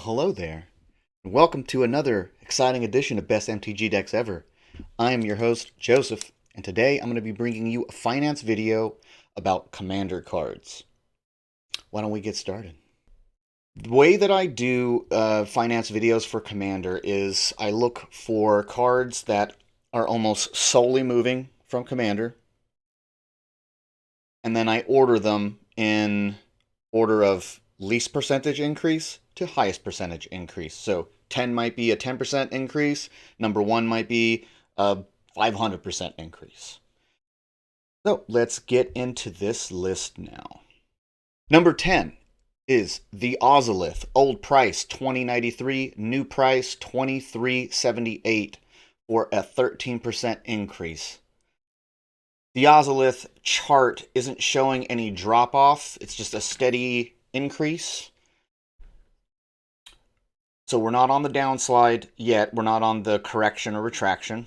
Well, hello there, and welcome to another exciting edition of Best MTG Decks Ever. I am your host, Joseph, and today I'm going to be bringing you a finance video about Commander cards. Why don't we get started? The way that I do finance videos for Commander is I look for cards that are almost solely moving from Commander, and then I order them in order of least percentage increase to highest percentage increase. So 10 might be a 10% increase. Number 1 might be a 500% increase. So let's get into this list now. Number 10 is the ozolith. Old price $20.93, new price $23.78 for a 13% increase. The ozolith chart isn't showing any drop off. It's just a steady increase. So we're not on the downslide yet. We're not on the correction or retraction.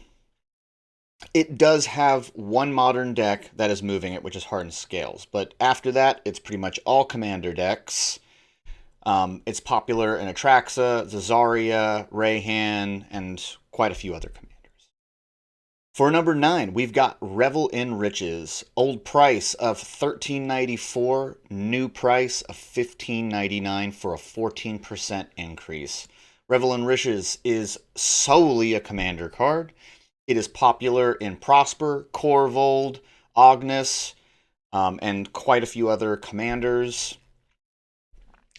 It does have one modern deck that is moving it, which is Hardened Scales. But after that, it's pretty much all Commander decks. It's popular in Atraxa, Zazaria, Rayhan, and quite a few other commanders. For number 9, we've got Revel in Riches. Old price of $13.94, new price of $15.99 for a 14% increase. Revel in Riches is solely a commander card. It is popular in Prosper, Corvold, Ognis, and quite a few other commanders.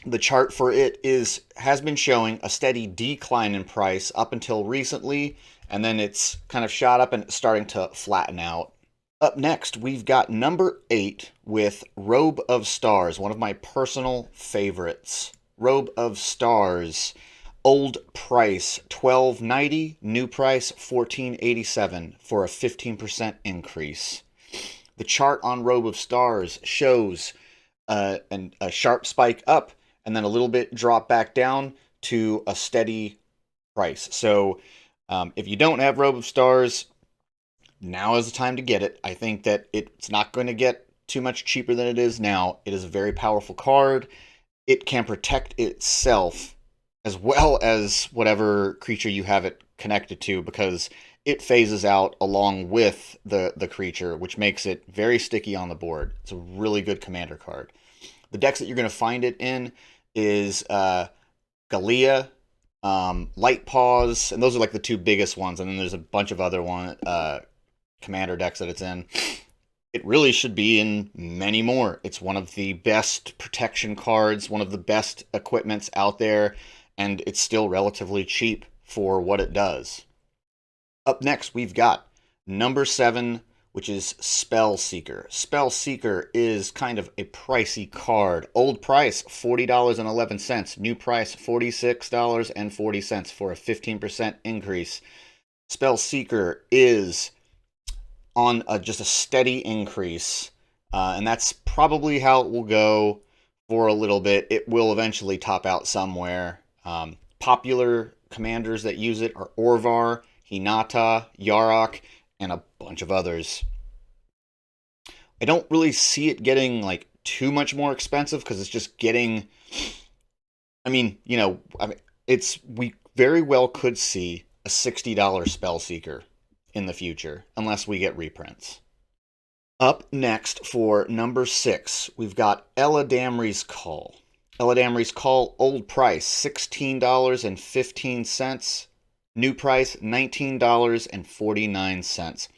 The chart for it has been showing a steady decline in price up until recently, and then it's kind of shot up and it's starting to flatten out. Up next, we've got number 8 with Robe of Stars, one of my personal favorites. Robe of Stars, old price $12.90, new price $14.87 for a 15% increase. The chart on Robe of Stars shows a sharp spike up and then a little bit drop back down to a steady price. So if you don't have Robe of Stars, now is the time to get it. I think that it's not going to get too much cheaper than it is now. It is a very powerful card. It can protect itself as well as whatever creature you have it connected to, because it phases out along with the creature, which makes it very sticky on the board. It's a really good commander card. The decks that you're going to find it in is Galea, Light Paws, and those are like the two biggest ones. And then there's a bunch of other commander decks that it's in. It really should be in many more. It's one of the best protection cards, one of the best equipments out there, and it's still relatively cheap for what it does. Up next, we've got number 7, which is Spellseeker. Spellseeker is kind of a pricey card. Old price, $40.11. New price, $46.40 for a 15% increase. Spellseeker is on just a steady increase, and that's probably how it will go for a little bit. It will eventually top out somewhere. Popular commanders that use it are Orvar, Hinata, Yarok, and a bunch of others. I don't really see it getting like too much more expensive because it's just getting. We very well could see a $60 Spellseeker in the future unless we get reprints. Up next for number 6, we've got Eladamri's Call. Eladamri's Call, old price $16.15. New price, $19.49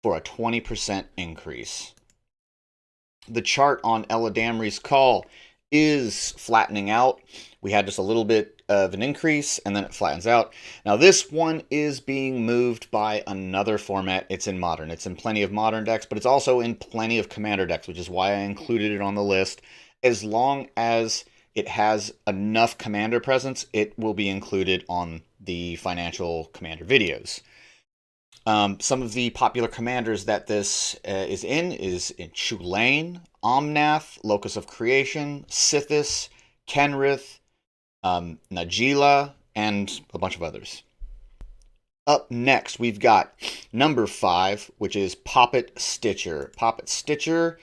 for a 20% increase. The chart on Eladamri's Call is flattening out. We had just a little bit of an increase, and then it flattens out. Now, this one is being moved by another format. It's in Modern. It's in plenty of Modern decks, but it's also in plenty of Commander decks, which is why I included it on the list. As long as it has enough Commander presence, it will be included on the financial Commander videos. Some of the popular commanders that this is in Chulane, Omnath, Locus of Creation, Sithis, Kenrith, Najila, and a bunch of others. Up next, we've got number 5, which is Poppet Stitcher. Poppet Stitcher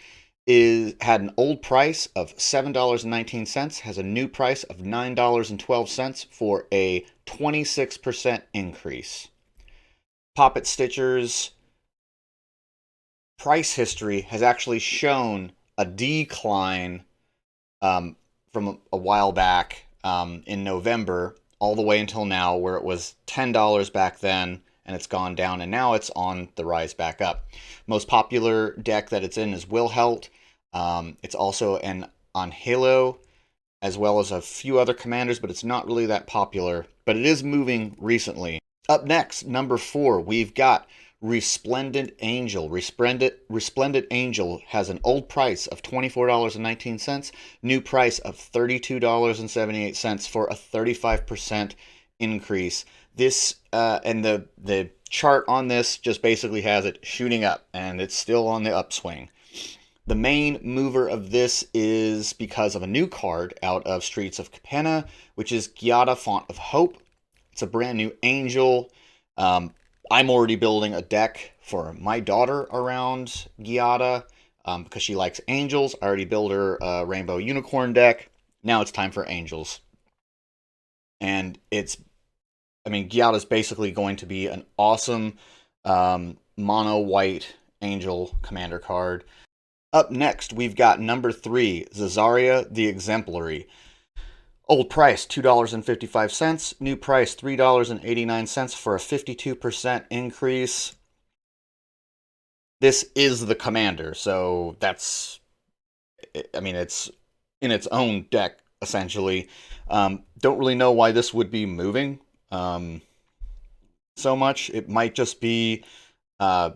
had an old price of $7.19, has a new price of $9.12 for a 26% increase. Poppet Stitcher's price history has actually shown a decline from a while back in November all the way until now, where it was $10 back then and it's gone down, and now it's on the rise back up. Most popular deck that it's in is Wilhelt. It's also on Halo, as well as a few other commanders, but it's not really that popular. But it is moving recently. Up next, number 4, we've got Resplendent Angel. Resplendent Angel has an old price of $24.19, new price of $32.78 for a 35% increase. This and the chart on this just basically has it shooting up, and it's still on the upswing. The main mover of this is because of a new card out of Streets of Capenna, which is Giada, Font of Hope. It's a brand new angel. I'm already building a deck for my daughter around Giada because she likes angels. I already built her a Rainbow Unicorn deck. Now it's time for angels. And Giada is basically going to be an awesome mono white angel commander card. Up next, we've got number 3, Zazaria the Exemplary. Old price, $2.55. New price, $3.89 for a 52% increase. This is the commander, so it's in its own deck, essentially. Don't really know why this would be moving so much. It might just be a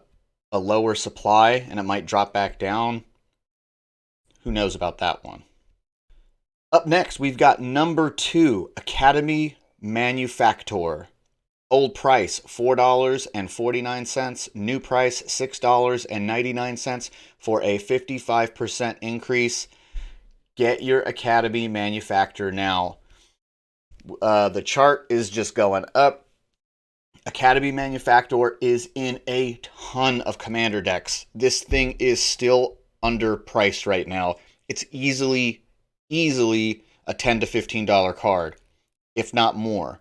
lower supply, and it might drop back down. Who knows about that one? Up next, we've got number 2, Academy Manufactor. Old price, $4.49. New price, $6.99 for a 55% increase. Get your Academy Manufactor now. The chart is just going up. Academy Manufactor is in a ton of commander decks. This thing is still underpriced right now. It's easily a $10 to $15 card, if not more.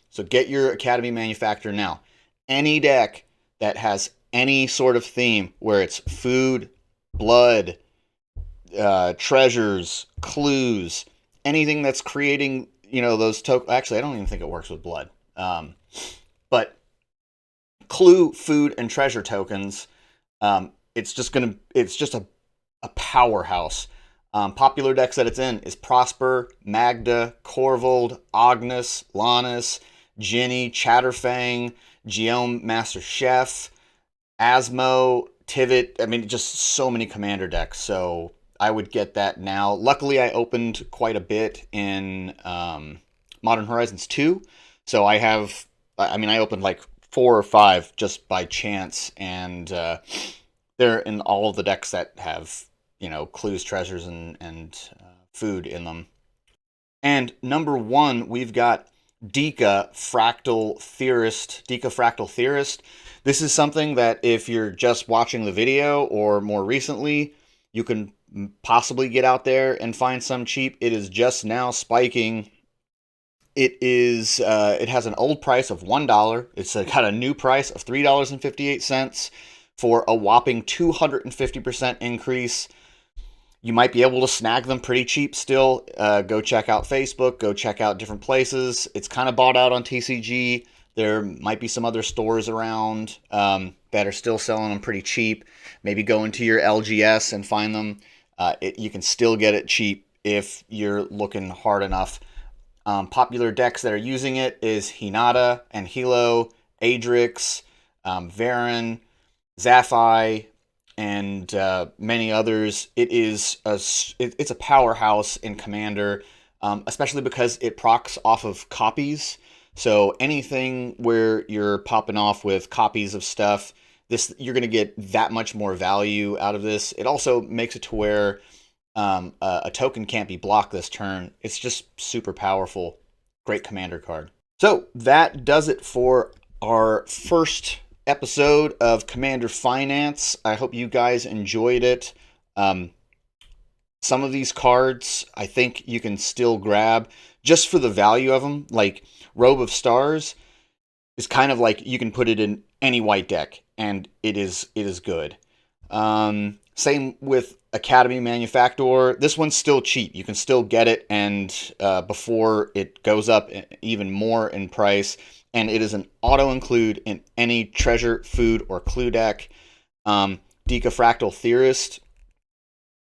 So get your Academy Manufactor now. Any deck that has any sort of theme, where it's food, blood, treasures, clues, anything that's creating, those tokens. Actually, I don't even think it works with blood. But clue, food, and treasure tokens, it's just a powerhouse. Popular decks that it's in is Prosper, Magda, Corvold, Agnes, Lannis, Ginny, Chatterfang, Geom Master Chef, Asmo, Tivit. Just so many commander decks. So I would get that now. Luckily, I opened quite a bit in Modern Horizons 2. So I opened like 4 or 5 just by chance. And they're in all of the decks that have, clues, treasures, and food in them. And number 1, we've got Deco Fractal Theorist. This is something that if you're just watching the video or more recently, you can possibly get out there and find some cheap. It is just now spiking. It has an old price of $1. It's got a new price of $3.58 for a whopping 250% increase. You might be able to snag them pretty cheap still. Go check out Facebook. Go check out different places. It's kind of bought out on TCG. There might be some other stores around that are still selling them pretty cheap. Maybe go into your LGS and find them. You can still get it cheap if you're looking hard enough. Popular decks that are using it is Hinata and Hilo, Adrix, Varen, Zaphi, and many others. It's a powerhouse in Commander, especially because it procs off of copies. So anything where you're popping off with copies of stuff, you're going to get that much more value out of this. It also makes it to where a token can't be blocked this turn. It's just super powerful. Great Commander card. So that does it for our first episode of Commander Finance. I hope you guys enjoyed it. Some of these cards, I think you can still grab just for the value of them. Like Robe of Stars is kind of like you can put it in any white deck, and it is good. Same with Academy Manufactor. This one's still cheap. You can still get it, and before it goes up even more in price. And it is an auto include in any treasure, food, or clue deck. Decafractal Theorist,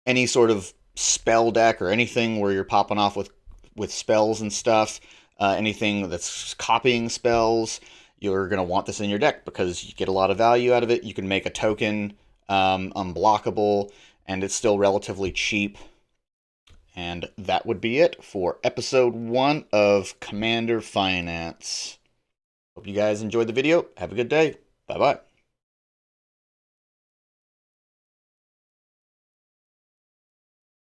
any sort of spell deck or anything where you're popping off with spells and stuff, anything that's copying spells, you're going to want this in your deck because you get a lot of value out of it. You can make a token unblockable, and it's still relatively cheap. And that would be it for episode 1 of Commander Finance. Hope you guys enjoyed the video. Have a good day. Bye-bye.